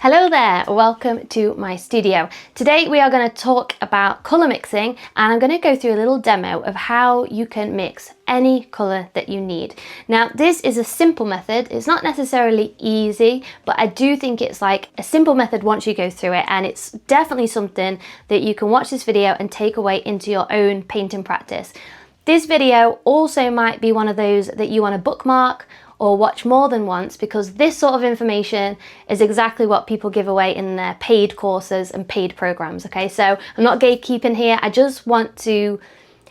Hello there, welcome to my studio. Today we are going to talk about colour mixing, and I'm going to go through a little demo of how you can mix any colour that you need. Now this is a simple method, it's not necessarily easy, but I do think it's like a simple method once you go through it, and it's definitely something that you can watch this video and take away into your own painting practice. This video also might be one of those that you want to bookmark or watch more than once, because this sort of information is exactly what people give away in their paid courses and paid programs. Okay, so I'm not gatekeeping here, I just want to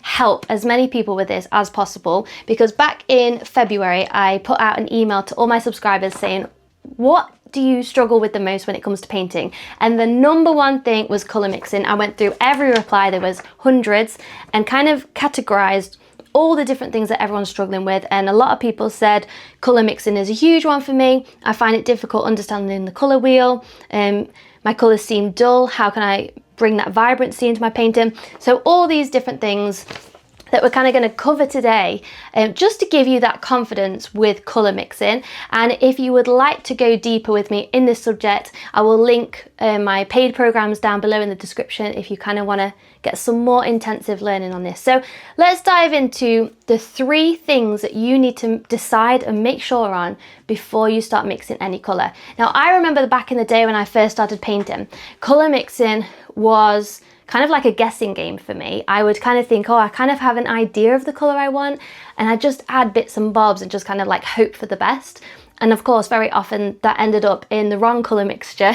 help as many people with this as possible, because back in February I put out an email to all my subscribers saying, what do you struggle with the most when it comes to painting? And the number one thing was colour mixing. I went through every reply, there was hundreds, and kind of categorized all the different things that everyone's struggling with, and a lot of people said colour mixing is a huge one for me. I find it difficult understanding the colour wheel, my colours seem dull, how can I bring that vibrancy into my painting? So all these different things that we're kind of going to cover today, just to give you that confidence with colour mixing. And if you would like to go deeper with me in this subject, I will link my paid programs down below in the description if you kind of want to get some more intensive learning on this. So let's dive into the 3 things that you need to decide and make sure on before you start mixing any colour. Now I remember back in the day when I first started painting, colour mixing was kind of like a guessing game for me. I would kind of think, oh, I kind of have an idea of the colour I want, and I just add bits and bobs and just kind of like hope for the best. And of course, very often that ended up in the wrong colour mixture.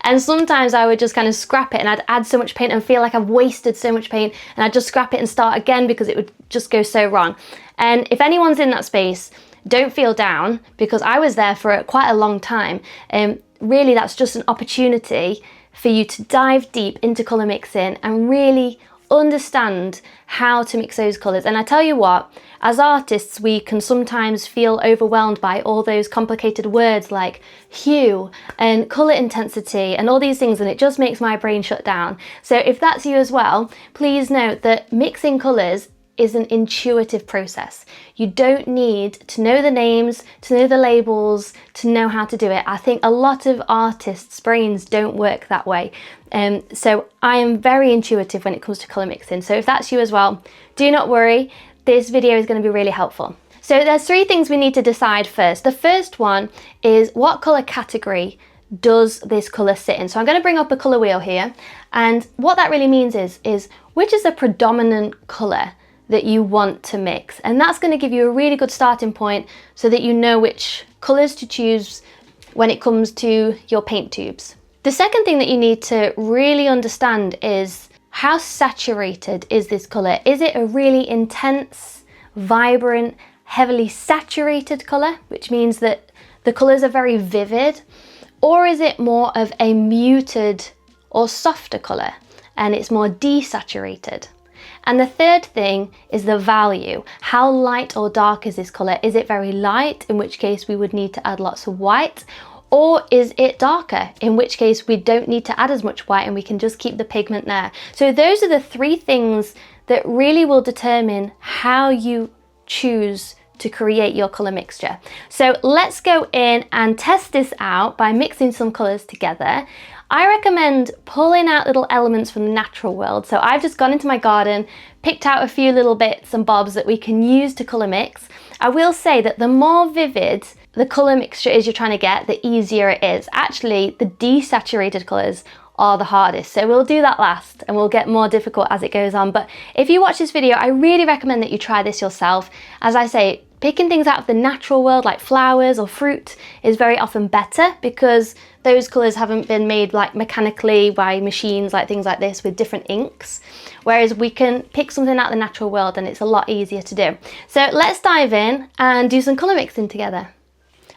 And sometimes I would just kind of scrap it and I'd add so much paint and feel like I've wasted so much paint, and I'd just scrap it and start again because it would just go so wrong. And if anyone's in that space, don't feel down, because I was there for quite a long time. Really, that's just an opportunity for you to dive deep into colour mixing and really understand how to mix those colours. And I tell you what, as artists we can sometimes feel overwhelmed by all those complicated words like hue and colour intensity and all these things, and it just makes my brain shut down. So if that's you as well, please note that mixing colours is an intuitive process. You don't need to know the names, to know the labels, to know how to do it. I think a lot of artists' brains don't work that way. So I am very intuitive when it comes to colour mixing. So if that's you as well, do not worry, this video is going to be really helpful. So there's 3 things we need to decide first. The first one is, what colour category does this colour sit in? So I'm going to bring up a colour wheel here, and what that really means is which is the predominant colour that you want to mix, and that's going to give you a really good starting point so that you know which colours to choose when it comes to your paint tubes. The second thing that you need to really understand is, how saturated is this colour? Is it a really intense, vibrant, heavily saturated colour, which means that the colours are very vivid, or is it more of a muted or softer colour and it's more desaturated? And the third thing is the value. How light or dark is this colour? Is it very light, in which case we would need to add lots of white? Or is it darker, in which case we don't need to add as much white and we can just keep the pigment there? So those are the 3 things that really will determine how you choose to create your colour mixture. So let's go in and test this out by mixing some colours together. I recommend pulling out little elements from the natural world. So I've just gone into my garden, picked out a few little bits and bobs that we can use to colour mix. I will say that the more vivid the colour mixture is you're trying to get, the easier it is. Actually, the desaturated colours are the hardest. So we'll do that last and we'll get more difficult as it goes on. But if you watch this video, I really recommend that you try this yourself. As I say, picking things out of the natural world like flowers or fruit is very often better, because those colours haven't been made like mechanically by machines, like things like this with different inks. Whereas we can pick something out of the natural world and it's a lot easier to do. So let's dive in and do some colour mixing together.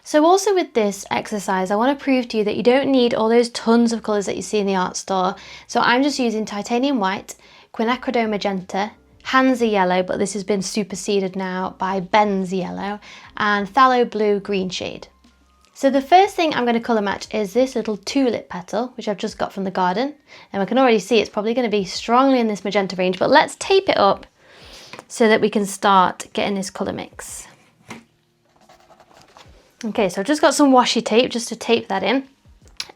So also with this exercise, I want to prove to you that you don't need all those tons of colours that you see in the art store. So I'm just using titanium white, quinacridone magenta, hansa yellow, but this has been superseded now by Ben's yellow, and phthalo blue green shade. So the first thing I'm going to colour match is this little tulip petal, which I've just got from the garden. And I can already see it's probably going to be strongly in this magenta range, but let's tape it up so that we can start getting this colour mix. Okay, so I've just got some washi tape just to tape that in.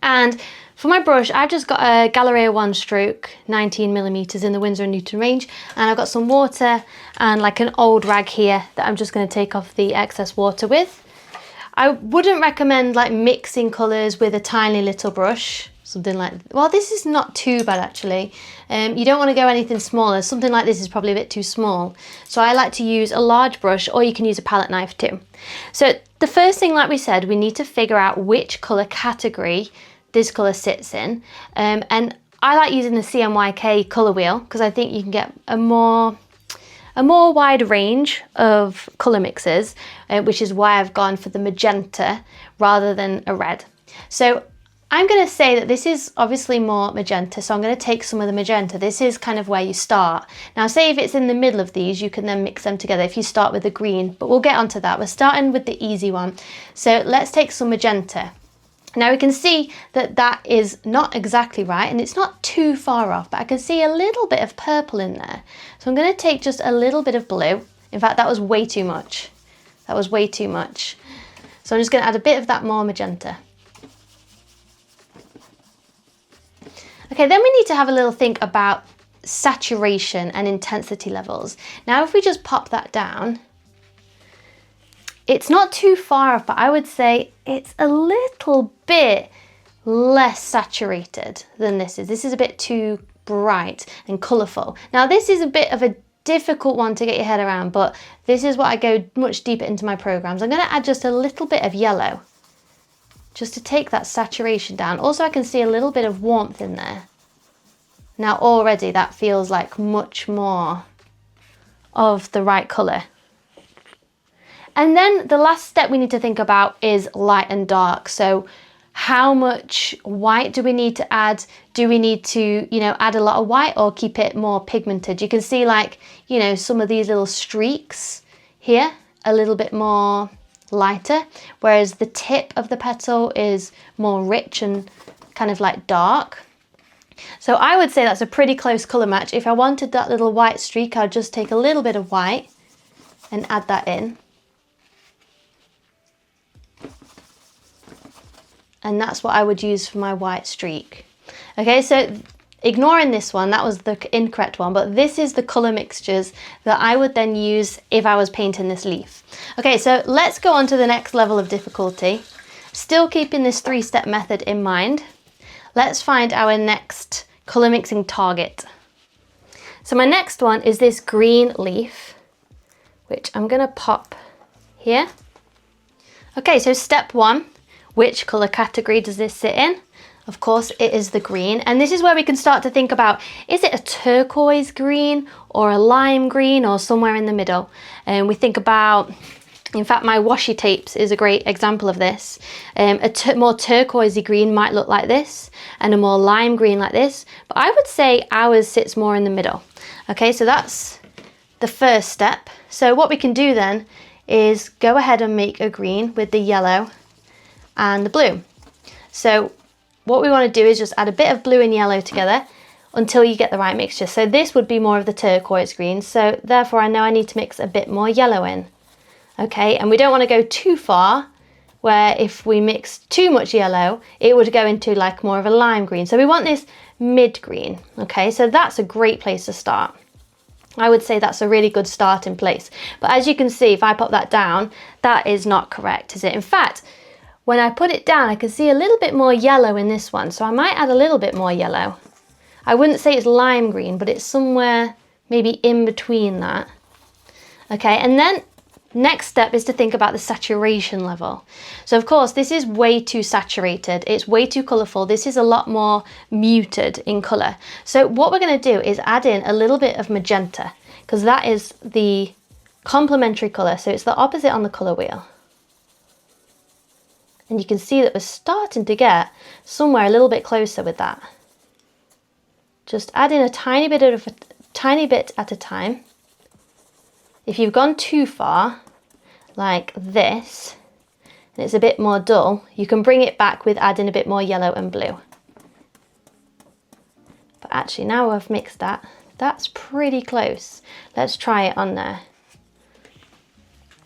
And for my brush, I've just got a Galleria 1 stroke 19mm in the Winsor & Newton range, and I've got some water and like an old rag here that I'm just going to take off the excess water with. I wouldn't recommend like mixing colours with a tiny little brush, something like, well, this is not too bad actually. You don't want to go anything smaller. Something like this is probably a bit too small. So I like to use a large brush, or you can use a palette knife too. So the first thing, like we said, we need to figure out which colour category this colour sits in. And I like using the CMYK colour wheel because I think you can get a more wide range of colour mixes, which is why I've gone for the magenta rather than a red. So I'm going to say that this is obviously more magenta, so I'm going to take some of the magenta. This is kind of where you start. Now say if it's in the middle of these, you can then mix them together if you start with the green, but we'll get onto that. We're starting with the easy one. So let's take some magenta. Now we can see that that is not exactly right, and it's not too far off, but I can see a little bit of purple in there. So I'm going to take just a little bit of blue. In fact, that was way too much. That was way too much. So I'm just going to add a bit of that more magenta. Okay, then we need to have a little think about saturation and intensity levels. Now if we just pop that down, it's not too far off, but I would say it's a little bit less saturated than this is. This is a bit too bright and colourful. Now this is a bit of a difficult one to get your head around, but this is what I go much deeper into my programs. I'm going to add just a little bit of yellow, just to take that saturation down. Also I can see a little bit of warmth in there. Now already that feels like much more of the right colour. And then the last step we need to think about is light and dark. So how much white do we need to add? Do we need to, add a lot of white or keep it more pigmented? You can see like, some of these little streaks here, a little bit more lighter, whereas the tip of the petal is more rich and kind of like dark. So I would say that's a pretty close colour match. If I wanted that little white streak, I'd just take a little bit of white and add that in. And that's what I would use for my white streak. Okay, so ignoring this one, that was the incorrect one, but this is the colour mixtures that I would then use if I was painting this leaf. Okay, so let's go on to the next level of difficulty. Still keeping this 3-step method in mind, let's find our next colour mixing target. So my next one is this green leaf, which I'm gonna pop here. Okay, so step 1. Which colour category does this sit in? Of course, it is the green. And this is where we can start to think about, is it a turquoise green or a lime green or somewhere in the middle? And we think about, in fact, my washi tapes is a great example of this. A more turquoisey green might look like this, and a more lime green like this. But I would say ours sits more in the middle. Okay, so that's the first step. So what we can do then is go ahead and make a green with the yellow and the blue. So what we want to do is just add a bit of blue and yellow together until you get the right mixture. So this would be more of the turquoise green, so therefore I know I need to mix a bit more yellow in. Okay, and we don't want to go too far where if we mix too much yellow it would go into like more of a lime green. So we want this mid green. Okay, so that's a great place to start. I would say that's a really good starting place. But as you can see, if I pop that down, that is not correct, is it? In fact, when I put it down, I can see a little bit more yellow in this one, so I might add a little bit more yellow. I wouldn't say it's lime green, but it's somewhere maybe in between that. Okay, and then next step is to think about the saturation level. So of course, this is way too saturated. It's way too colourful. This is a lot more muted in colour. So what we're going to do is add in a little bit of magenta, because that is the complementary colour. So it's the opposite on the colour wheel. And you can see that we're starting to get somewhere a little bit closer with that. Just add in a tiny bit at a time. If you've gone too far, like this, and it's a bit more dull, you can bring it back with adding a bit more yellow and blue. But actually now I've mixed that, that's pretty close. Let's try it on there.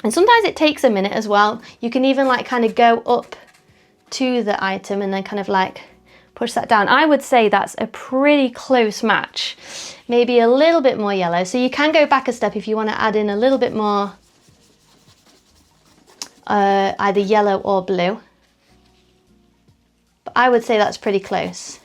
And sometimes it takes a minute as well. You can even like kind of go up to the item and then kind of like push that down. I would say that's a pretty close match. Maybe a little bit more yellow. So you can go back a step if you want to add in a little bit more either yellow or blue. But I would say that's pretty close.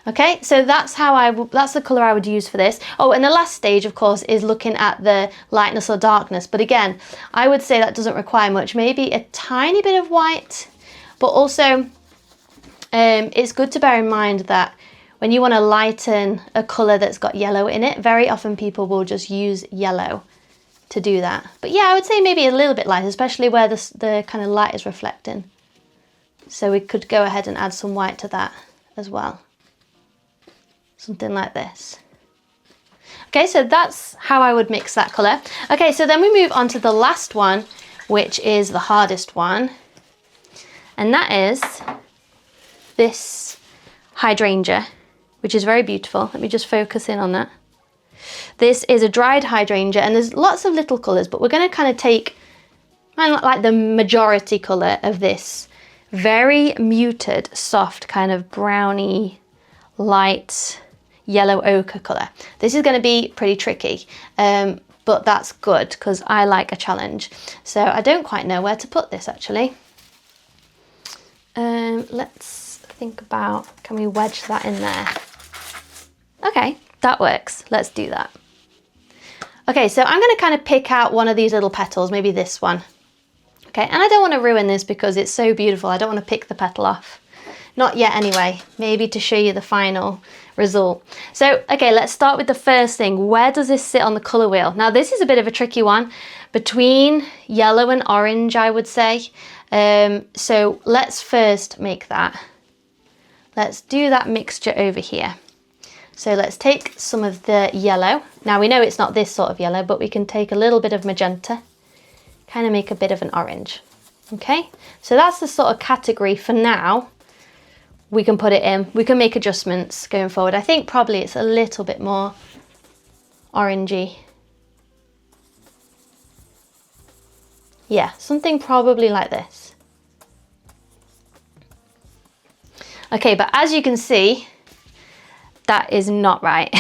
Okay, so that's the colour I would use for this. Oh, and the last stage, of course, is looking at the lightness or darkness. But again, I would say that doesn't require much. Maybe a tiny bit of white, but also it's good to bear in mind that when you want to lighten a colour that's got yellow in it, very often people will just use yellow to do that. But yeah, I would say maybe a little bit light, especially where the kind of light is reflecting. So we could go ahead and add some white to that as well. Something like this. Okay, so that's how I would mix that colour. Okay, so then we move on to the last one, which is the hardest one. And that is this hydrangea, which is very beautiful. Let me just focus in on that. This is a dried hydrangea, and there's lots of little colours, but we're going to kind of take like the majority colour of this very muted, soft, kind of browny, light yellow ochre colour. This is going to be pretty tricky, but that's good because I like a challenge. So I don't quite know where to put this actually. Let's think about, can we wedge that in there? Okay, that works. Let's do that. Okay, so I'm going to kind of pick out one of these little petals, maybe this one. Okay, and I don't want to ruin this because it's so beautiful. I don't want to pick the petal off. Not yet anyway, maybe to show you the final result. So, okay, let's start with the first thing. Where does this sit on the colour wheel? Now, this is a bit of a tricky one, between yellow and orange, I would say. So let's first make that. Let's do that mixture over here. So let's take some of the yellow. Now we know it's not this sort of yellow, but we can take a little bit of magenta, kind of make a bit of an orange. Okay, so that's the sort of category for now. We can put it in, we can make adjustments going forward. I think probably it's a little bit more orangey. Yeah, something probably like this. Okay, but as you can see, that is not right.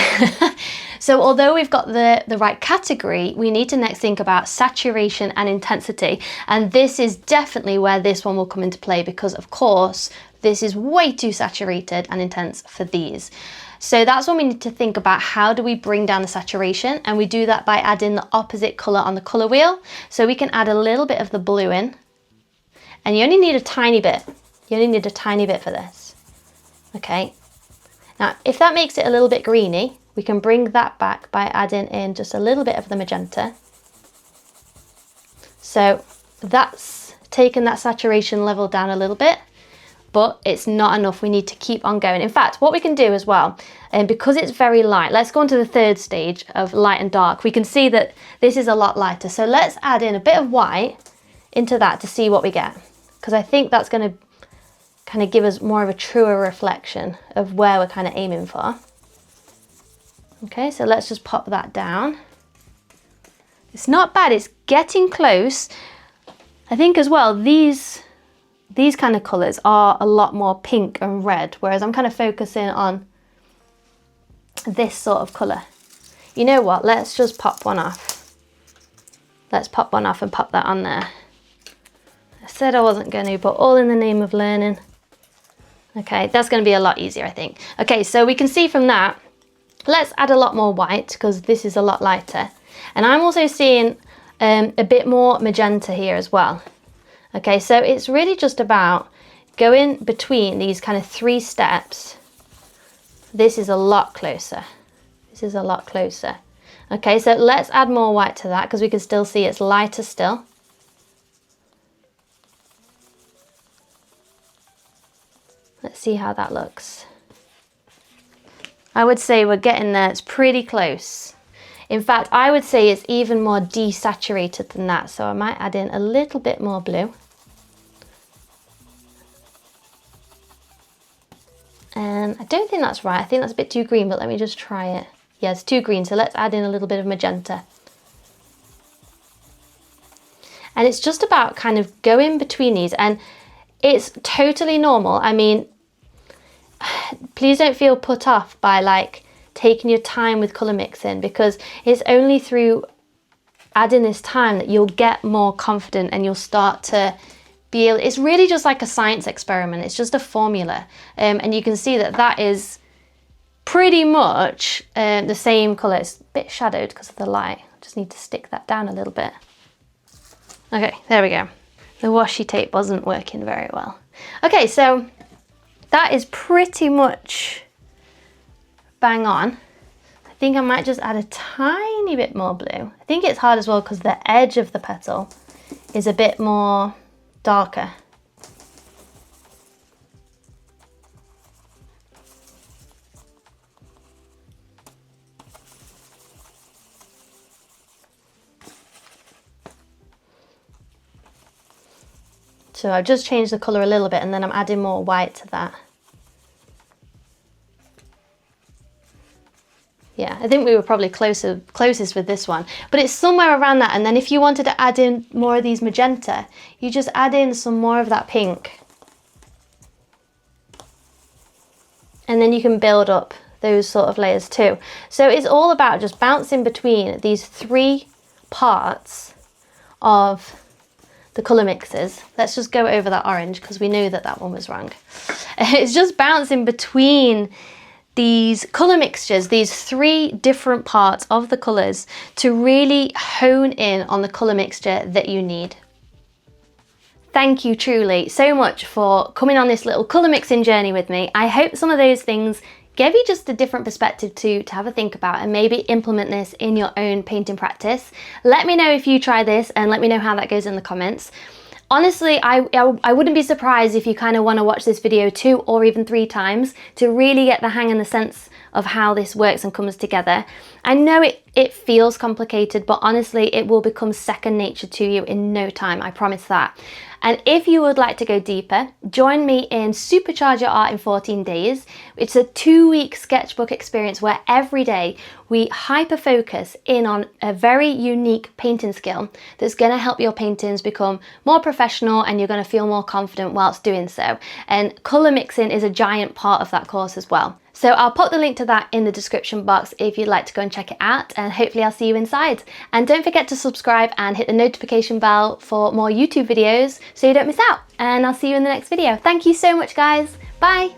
So although we've got the right category, we need to next think about saturation and intensity. And this is definitely where this one will come into play because of course, this is way too saturated and intense for these. So that's when we need to think about how do we bring down the saturation, and we do that by adding the opposite colour on the colour wheel. So we can add a little bit of the blue in, and you only need a tiny bit. You only need a tiny bit for this. Okay. Now, if that makes it a little bit greeny, we can bring that back by adding in just a little bit of the magenta. So that's taken that saturation level down a little bit, but it's not enough. We need to keep on going. In fact, what we can do as well, and because it's very light, let's go on to the third stage of light and dark. We can see that this is a lot lighter. So let's add in a bit of white into that to see what we get, because I think that's going to kind of give us more of a truer reflection of where we're kind of aiming for. Okay, so let's just pop that down. It's not bad, it's getting close. I think as well, these kind of colours are a lot more pink and red, whereas I'm kind of focusing on this sort of colour. You know what, let's just pop one off. Let's pop one off and pop that on there. I said I wasn't going to, but all in the name of learning. Okay, that's going to be a lot easier, I think. Okay, so we can see from that, let's add a lot more white because this is a lot lighter. And I'm also seeing a bit more magenta here as well. Okay, so it's really just about going between these kind of three steps. This is a lot closer. This is a lot closer. Okay, so let's add more white to that because we can still see it's lighter still. Let's see how that looks. I would say we're getting there, it's pretty close. In fact, I would say it's even more desaturated than that, so I might add in a little bit more blue. And I don't think that's right, I think that's a bit too green, but let me just try it. Yeah, it's too green, so let's add in a little bit of magenta. And it's just about kind of going between these, and it's totally normal. I mean, please don't feel put off by like taking your time with colour mixing, because it's only through adding this time that you'll get more confident and you'll start to be able, it's really just like a science experiment. It's just a formula. And you can see that that is pretty much the same colour. It's a bit shadowed because of the light. Just need to stick that down a little bit. Okay, there we go. The washi tape wasn't working very well. Okay, so that is pretty much bang on. I think I might just add a tiny bit more blue. I think it's hard as well because the edge of the petal is a bit more darker. So I've just changed the colour a little bit, and then I'm adding more white to that. Yeah, I think we were probably closest with this one, but it's somewhere around that. And then if you wanted to add in more of these magenta, you just add in some more of that pink. And then you can build up those sort of layers too. So it's all about just bouncing between these three parts of the colour mixes. Let's just go over that orange because we knew that that one was wrong. It's just bouncing between these colour mixtures, these three different parts of the colours, to really hone in on the colour mixture that you need. Thank you truly so much for coming on this little colour mixing journey with me. I hope some of those things gave you just a different perspective to have a think about, and maybe implement this in your own painting practice. Let me know if you try this, and let me know how that goes in the comments. Honestly, I wouldn't be surprised if you kind of want to watch this video 2 or even 3 times to really get the hang and the sense of how this works and comes together. I know it feels complicated, but honestly, it will become second nature to you in no time, I promise that. And if you would like to go deeper, join me in Supercharge Your Art in 14 Days. It's a 2-week sketchbook experience where every day we hyper focus in on a very unique painting skill that's going to help your paintings become more professional, and you're going to feel more confident whilst doing so. And colour mixing is a giant part of that course as well. So I'll put the link to that in the description box if you'd like to go and check it out, and hopefully I'll see you inside. And don't forget to subscribe and hit the notification bell for more YouTube videos so you don't miss out. And I'll see you in the next video. Thank you so much, guys. Bye.